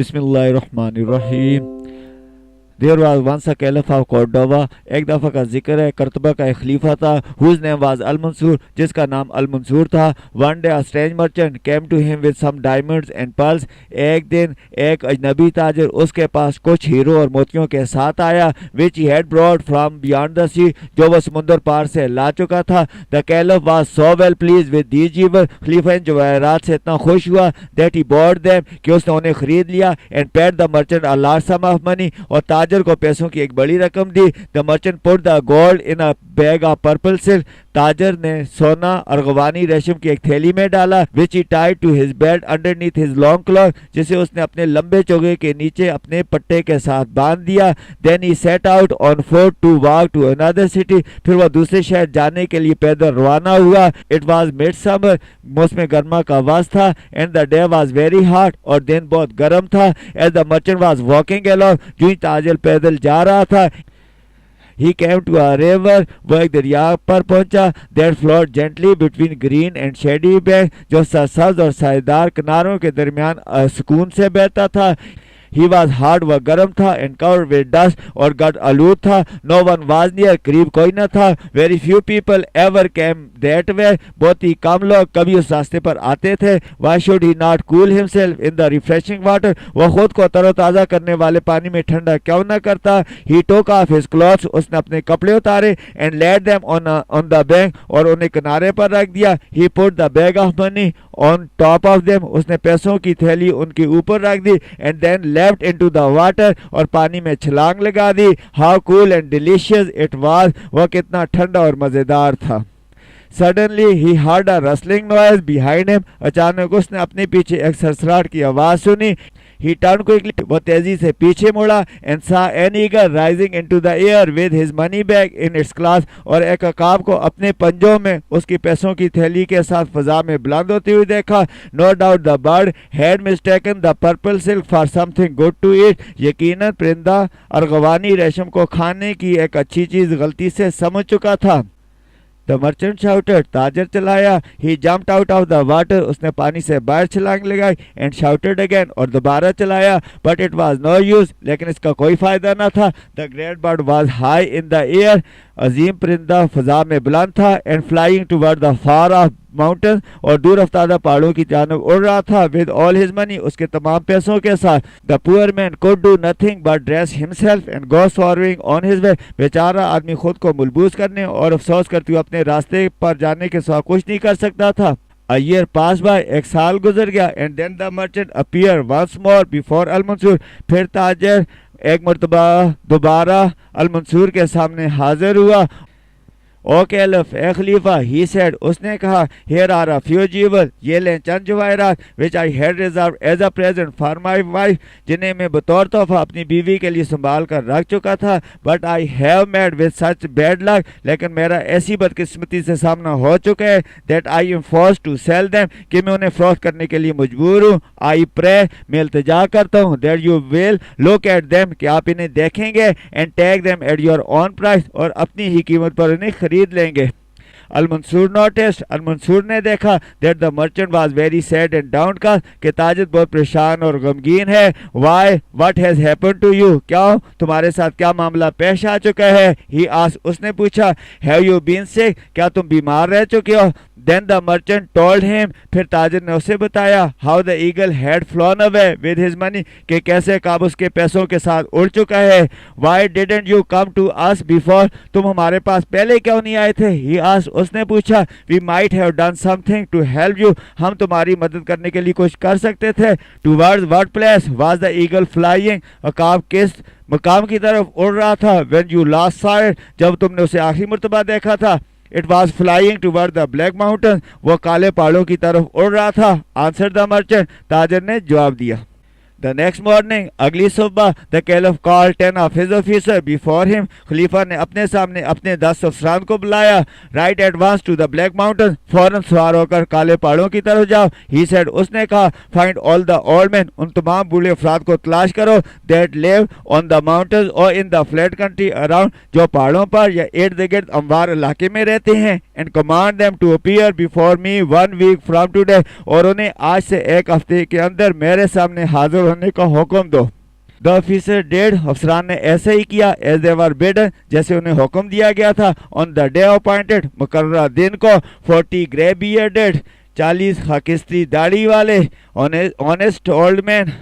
बिस्मिल्लाहिर्रहमानिर्रहीम। There was once a caliph of Cordova. एक दफ़ा का जिक्र है, करतबा का एक खलीफा था, whose name was al Mansur, जिसका नाम अल मंसूर था। One day a strange merchant came to him with some diamonds and pearls. एक दिन एक अजनबी ताजर उसके पास कुछ हीरो और मोतियों के साथ आया, which he had brought from beyond the sea, जो वह समुंदर पार से ला चुका था। The caliph was so well pleased with these jewels. खलीफा इन जवाहरात से इतना खुश हुआ दैट ही बॉट देम, कि उसने उन्हें खरीद लिया। And paid the merchant a large sum of money, और ताजर को पैसों की एक बड़ी रकम दी। The merchant put the gold in a bag of purple silk. ताजर ने सोना अर्गवानी रेशम की एक थैली में डाला, which he tied to his belt underneath his long cloth, जिसे उसने अपने लंबे चोगे के नीचे अपने पट्टे के साथ बांध दिया। Then he set out on foot to walk to another city. फिर वह दूसरे शहर जाने के लिए पैदल रवाना हुआ। इट वॉज मिड समर, मौसम गर्मा का वक्त था। And the day was very hot, और दिन बहुत गर्म था। As the merchant was walking along, जो ही ताजर पैदल जा रहा था, ही केम टू अ रिवर, वह एक दरिया पर पहुंचा। That float gently between green and shady bank, जो सरसब्ज और सायेदार किनारों के दरमियान सुकून से बहता था। ही वॉज हार्ड, वह गर्म था। एंड कवर्ड विद डस्ट, और गड आलूद था। नो वन वाज नियर, करीब कोई न था। Very few people ever came that way, बहुत ही कम लोग कभी उस रास्ते पर आते थे। Why should he not cool himself in the refreshing water, वह खुद को तरोताज़ा करने वाले पानी में ठंडा क्यों न करता। He took off his clothes, उसने अपने कपड़े उतारे। And laid them on the bank, और उन्हें किनारे पर रख दिया। He put the bag of money on top of them, उसने पैसों की थैली उनके ऊपर रख दी। And then leapt into the water, और पानी में छलांग लगा दी। How cool and delicious it was, वह कितना ठंडा और मज़ेदार था। Suddenly he heard a rustling noise behind him, अचानक उसने अपने पीछे एक सरसराहट की आवाज़ सुनी। ही टर्न क्विकली, वह तेजी से पीछे मुड़ा। एंड सा an eagle rising into the air with his money bag in its class, और एक अकाब को अपने पंजों में उसकी पैसों की थैली के साथ फजा में बुलंद होती हुई देखा। No doubt the bird had mistaken the purple silk for something good to eat, यकीनन परिंदा अर्गवानी रेशम को खाने की एक अच्छी चीज़ गलती से समझ चुका था। द मर्चेंट शाउटेड, ताजर चलाया। He jumped out of the water, उसने पानी से बाहर छलांग लगाई। एंड शाउटेड अगेन, और दोबारा चलाया। But it was no use, लेकिन इसका कोई फायदा न था। The great bird was high in the air, अजीम परिंदा फजा में बुलंद था। And flying toward the far off mountain, और दूर अफ्तादा पहाड़ों की जानब उड़ रहा था। विद ऑल हिज मनी, उसके तमाम पैसों के साथ। The poor man could do nothing but dress himself and go sorrowing on his way, बेचारा आदमी खुद को मलबूस करने और अफसोस करते हुए अपने रास्ते पर जाने के सिवा कुछ नहीं कर सकता था। A year passed by, एक साल गुजर गया। And then the merchant appear once more before Al Mansur, फिर ताजर एक मरतबा दोबारा अल मंसूर के सामने हाजिर हुआ। ओ कैलिफ, ए खलीफा, ही सेड, उसने कहा, here are a few jewels, ये लें चंद जवाहरात, which I had reserved as a present for my wife, जिन्हें मैं बतौर तोहफा अपनी बीवी के लिए संभाल कर रख चुका था। But I have met with such bad luck, लेकिन मेरा ऐसी बदकिस्मती से सामना हो चुका है that I am force to sell them, कि मैं उन्हें फरोख्त करने के लिए मजबूर हूँ। आई प्रे, मैं इल्तिजा करता हूँ, that you will look at them, कि आप इन्हें देखेंगे। And take them at your own price, और अपनी ही कीमत पर इन्हें खरीद लेंगे। Al Mansur noticed, Al Mansur ने देखा that the merchant was very sad and downcast, कि ताजर बहुत परेशान और गमगीन है। Why, what has happened to you, क्या तुम्हारे साथ क्या मामला पेश आ चुका है। ही आस्क्ड, उसने पूछा। हैव यू बीन सिक, क्या तुम बीमार रह चुके हो। Then the merchant told him, फिर ताजर ने उसे बताया। How the eagle had flown away with his money, कि कैसे काब उसके पैसों के साथ उड़ चुका है। Why didn't you come to us before, तुम हमारे पास पहले क्यों नहीं आए थे। ही आस्क्ड, उसने पूछा। We might have done something to help you, हम तुम्हारी मदद करने के लिए कुछ कर सकते थे। Towards what place was the eagle flying, अकाब किस मकाम की तरफ उड़ रहा था। When you last saw it, जब तुमने उसे आखिरी मर्तबा देखा था। It was flying toward the black mountain, वो काले पहाड़ों की तरफ उड़ रहा था। आंसर द मर्चेंट, ताजर ने जवाब दिया। द नेक्स्ट मॉर्निंग, अगली सुबह, the caliph called 10 of his officer before him, खलीफा ने अपने सामने अपने 10 अफसरान को बुलाया। Right advance to the black mountain, फौरन सवार होकर काले पहाड़ों की तरफ जाओ। ही सेड, उसने कहा। Find all the old man, उन तमाम बूढ़े अफराद को तलाश करो। That live on the mountains और in the flat country around, जो पहाड़ों पर या इर्द गिर्द अमवार इलाके में रहते हैं। And command them to appear before me 1 week from today, और उन्हें आज से एक हफ्ते के अंदर मेरे सामने हाजिर सोने का हुक्म दो। द ऑफिसर डेड, अफसरान ने ऐसे ही किया एज दे वर बिडन, जैसे उन्हें हुक्म दिया गया था। ऑन द डे अपॉइंटेड, मुकर्रर दिन को, 40 ग्रे बियर्डेड, 40 खाकिस्ती दाढ़ी वाले, ऑनेस्ट ओल्ड मैन,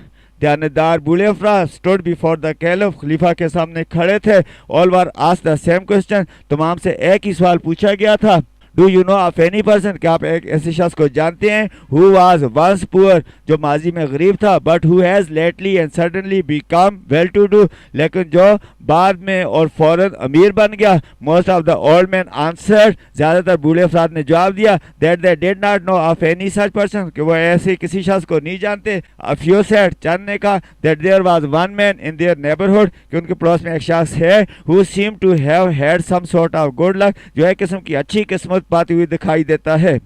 ध्यानदार बूढ़े अफराद, स्टूड बिफोर द कैलिफ, खलीफा के सामने खड़े थे। All were asked the same question, तमाम से एक ही सवाल पूछा गया था। Do you know of any person, क्या आप एक ऐसे शख्स को जानते हैं, हु वाज वंस पुअर, जो माजी में गरीब था, but who has lately and suddenly become well to do, लेकिन जो बाद में और फौरन अमीर बन गया। Most of the old man answered, ज़्यादातर बूढ़े अफराद ने जवाब दिया, that they did not know of any such person, कि वो ऐसे किसी शख्स को नहीं जानते। अ फ्यू सेड, चंद ने कहा, that there was one man in their neighbourhood, कि उनके पड़ोस में एक शख्स है, who seem to have had some sort of good luck, जो एक किस्म की अच्छी किस्मत पाती हुई दिखाई देता है।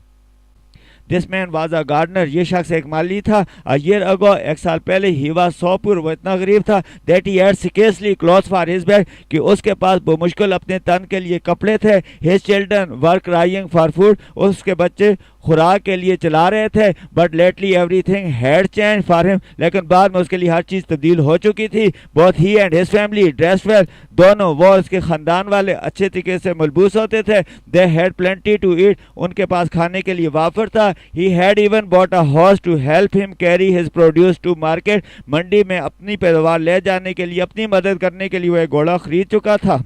This man was a gardener, ये शख्स एक माली था। अ ईयर अगो, एक साल पहले, ही वाज सो पुअर, वो इतना गरीब था, that he had scarcely clothes for his back, कि उसके पास बमुश्किल अपने तन के लिए कपड़े थे। His children were crying for food, उसके बच्चे खुराक के लिए चला रहे थे। But lately everything had change for him, लेकिन बाद में उसके लिए हर चीज़ तब्दील हो चुकी थी। Both he and his family dressed well, दोनों वो उसके ख़ानदान वाले अच्छे तरीके से मलबूस होते थे। They had plenty to eat, उनके पास खाने के लिए वाफर था। He had even bought a horse to help him carry his produce to market, मंडी में अपनी पैदावार ले जाने के लिए, अपनी मदद करने के लिए वह घोड़ा खरीद चुका था।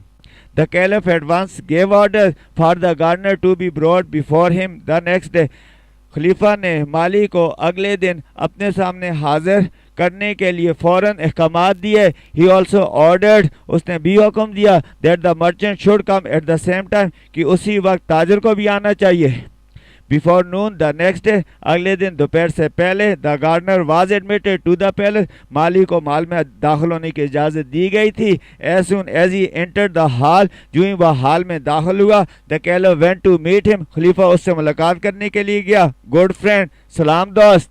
The caliph at once gave orders for the gardener to be brought before him the next day. खलीफा ने माली को अगले दिन अपने सामने हाजिर करने के लिए फौरन अहकामात दिए। ही ऑल्सो ऑर्डर्ड, उसने भी हुक्म दिया, that the merchant should come at the same time, कि उसी वक्त ताजर को भी आना चाहिए। Before noon the next day, अगले दिन दोपहर से पहले, the gardener was admitted to the palace, माली को माल में दाखिल होने की इजाज़त दी गई थी। As soon as he entered the hall, जो ही वह हाल में दाखिल हुआ, the caliph went to meet him, खलीफा उससे मुलाकात करने के लिए गया। गुड फ्रेंड, सलाम दोस्त।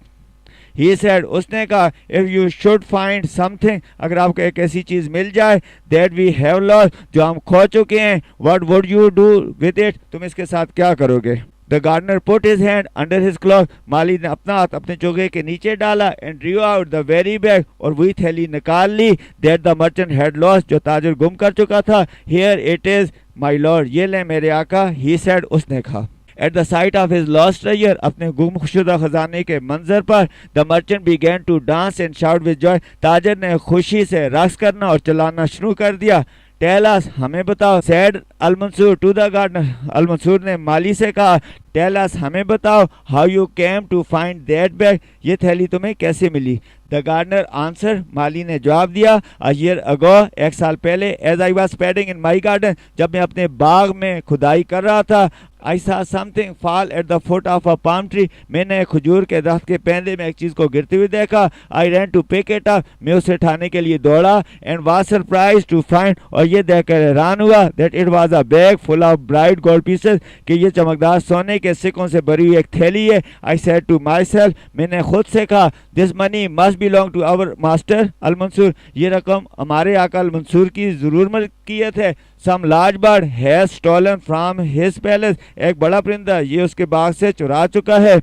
ही सेड, उसने कहा, if you should find something, अगर आपको एक ऐसी चीज़ मिल जाए, दैट वी हैव लॉस्ट, जो हम खो चुके हैं, what would you do with it, तुम इसके साथ क्या करोगे। The gardener put his hand under his cloth, माली ने अपना हाथ अपने चोगे के नीचे डाला। And drew out the very bag, और वही थैली निकाल ली, that the merchant had lost, जो ताजर गुम कर चुका था। Here it is my lord, ये ले मेरे आका। ही सेड, उसने कहा। At the site of his lost treasure, अपने गुमशुदा खजाने के मंजर पर, the merchant began to dance and shout with joy, ताजर ने खुशी से रक्स करना और चलाना शुरू कर दिया। टेल अस, हमें बताओ, said Al Mansur to the gardener, Al Mansur ने माली से कहा, टेल अस, हमें बताओ, how you came to find that bag, ये थैली तुम्हें कैसे मिली। द गार्डनर आंसर, माली ने जवाब दिया, अ ईयर अगो, एक साल पहले, as I was spading in my garden, जब मैं अपने बाग में खुदाई कर रहा था, आई सा something fall at the foot of a palm tree, मैंने खजूर के दरख्त के पैंदे में एक चीज़ को गिरते हुए देखा। I ran to pick it up, मैं उसे उठाने के लिए दौड़ा। And was surprise to find, और ये देखकर हैरान हुआ, that it was a bag full of bright gold pieces, कि ये चमकदार सोने के सिक्कों से भरी हुई एक थैली है। I said to myself, मैंने खुद से कहा, this money must belong to our master Al Mansur, ये रकम हमारे आका अल मंसूर की ज़रूर मलकियत है। Some large bird has stolen from his palace, एक बड़ा परिंदा ये उसके बाग से चुरा चुका है।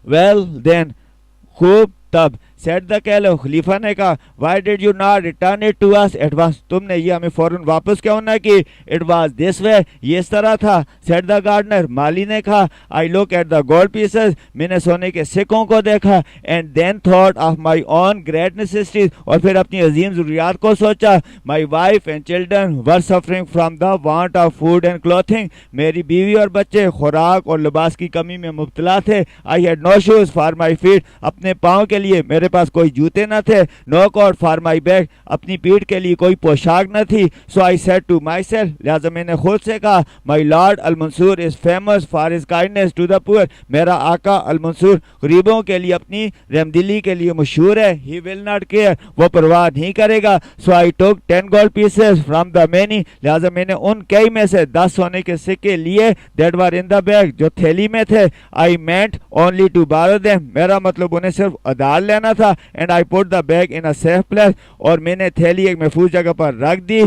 वेल देन, खूब तब, सेड द कैलिफ, खलीफा ने कहा, why did you not return it to us at once, तुमने ये हमें फौरन वापस क्यों ना की। इट वाज दिस वे, ये इस तरह था। सेड द गार्डनर, माली ने कहा, I look at the gold pieces, मैंने सोने के सिक्कों को देखा। And then thought of my own great necessities, और फिर अपनी अजीम ज़रूरियात को सोचा। My wife and children were suffering from the want of food and clothing, मेरी बीवी और बच्चे खुराक और लिबास की कमी में मुब्तला थे। I had no shoes for my feet, अपने पाँव के लिए मेरे पास कोई जूते न थे। No coat for my back, अपनी पीठ के लिए कोई पोशाक न थी। So I said to myself, लिहाजा मैंने खुद से कहा, my lord Al Mansur is famous for his kindness to the poor, मेरा आका अल मंसूर गरीबों के लिए अपनी रहमदिली के लिए मशहूर है। ही विल नॉट केयर, वो परवाह नहीं करेगा। सो आई टुक 10 gold pieces from the many, लिहाजा मैंने उन कई में से 10 सोने के सिक्के लिए, that were in the bag, जो थैली में थे। आई मेंट ओनली टू बारो देम, मेरा मतलब उन्हें सिर्फ उधार लेना था। And I put the bag in a safe place, और मैंने थैली एक महफूज जगह पर रख दी।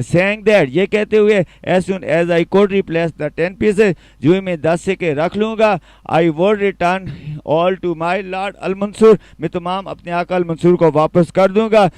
saying that ये कहते हुए as soon as I could replace the 10 pieces, जो ही मैं 10 सिक्के रख लूँगा, I would return all to my Lord Al-Mansur, मैं तमाम अपने आका अल-मंसूर को वापस कर दूँगा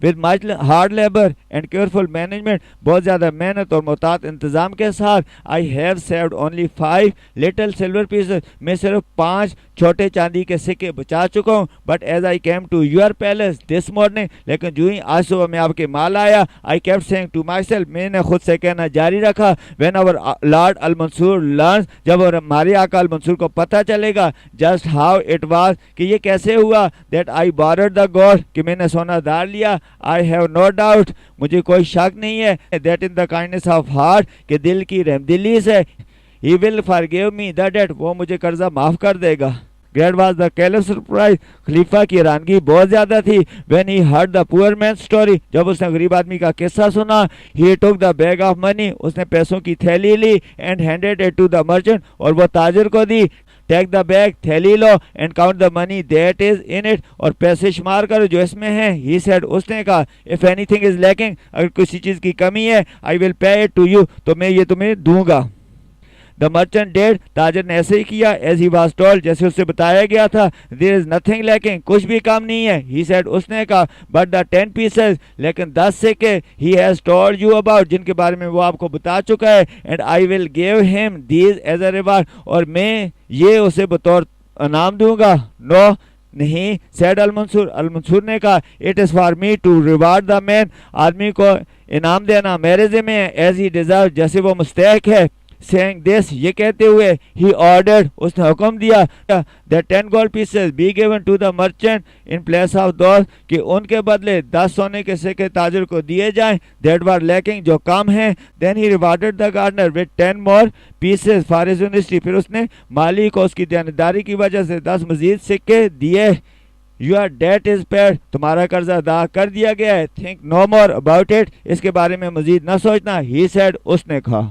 with much hard labour and careful management, बहुत ज़्यादा मेहनत और मोहतात इंतज़ाम के साथ। I have saved only 5 little silver pieces, मैं सिर्फ 5 छोटे चांदी के सिक्के बचा चुका हूँ। But as I came to your palace this morning, लेकिन जो ही आज सुबह मैं आपके माल आया, I kept saying to myself, मैंने खुद से कहना जारी रखा, when our lord Al Mansur learns, जब हमारे आका अल मंसूर को पता चलेगा, जस्ट हाउ इट वाज, कि ये कैसे हुआ, that I borrowed the gold, कि मैंने सोना धार लिया, आई हैव नो डाउट, मुझे कोई शक नहीं है, that in the kindness of heart, कि दिल की रहमदिली से, he will forgive me the debt, वो मुझे कर्जा माफ कर देगा। Great was the caliph's surprise, खलीफा की हैरानगी बहुत ज्यादा थी। When he heard the poor man's story, जब उसने गरीब आदमी का किस्सा सुना, he took the bag of money, उसने पैसों की थैली ली, and handed it to the merchant, और वो ताजिर को दी। Take the bag, थैली लो, and count the money that is in it, और पैसे शुमार करो जो इसमें हैं। He said, उसने कहा, if anything is lacking, अगर किसी चीज़ की कमी है, I will pay it to you, तो मैं ये तुम्हें दूंगा। द मर्चेंट डेड, ताजर ने ऐसे ही किया, एज ही वाज टोल्ड, जैसे उससे बताया गया था। देयर इज नथिंग लैकिंग, कुछ भी कम नहीं है। ही सेड, उसने कहा, बट द 10 पीसेस, लेकिन 10 सिक्के, he has told you about, जिनके बारे में वो आपको बता चुका है, and I will give him these as a reward, और मैं ये उसे बतौर इनाम दूंगा। नो नहीं, सेड अल मंसूर ने कहा, it is for me to reward the man, आदमी को इनाम देना मेरे ज़िम्मे है, एज ही डिजर्व, जैसे वो मुस्तहक है। Saying this, ये कहते हुए, he ordered, उसने हुक्म दिया, that 10 gold pieces be given to the merchant in place of those, कि उनके बदले 10 सोने के सिक्के ताजिर को दिए जाएं, that were lacking, जो कम हैं। Then he rewarded the gardener with 10 more pieces for his honesty, फिर उसने माली को उसकी दयानतदारी की वजह से 10 मजीद सिक्के दिए। Your debt is paid, तुम्हारा कर्जा अदा कर दिया गया है। Think no more about it, इसके बारे में मजीद न सोचना। He said, उसने कहा।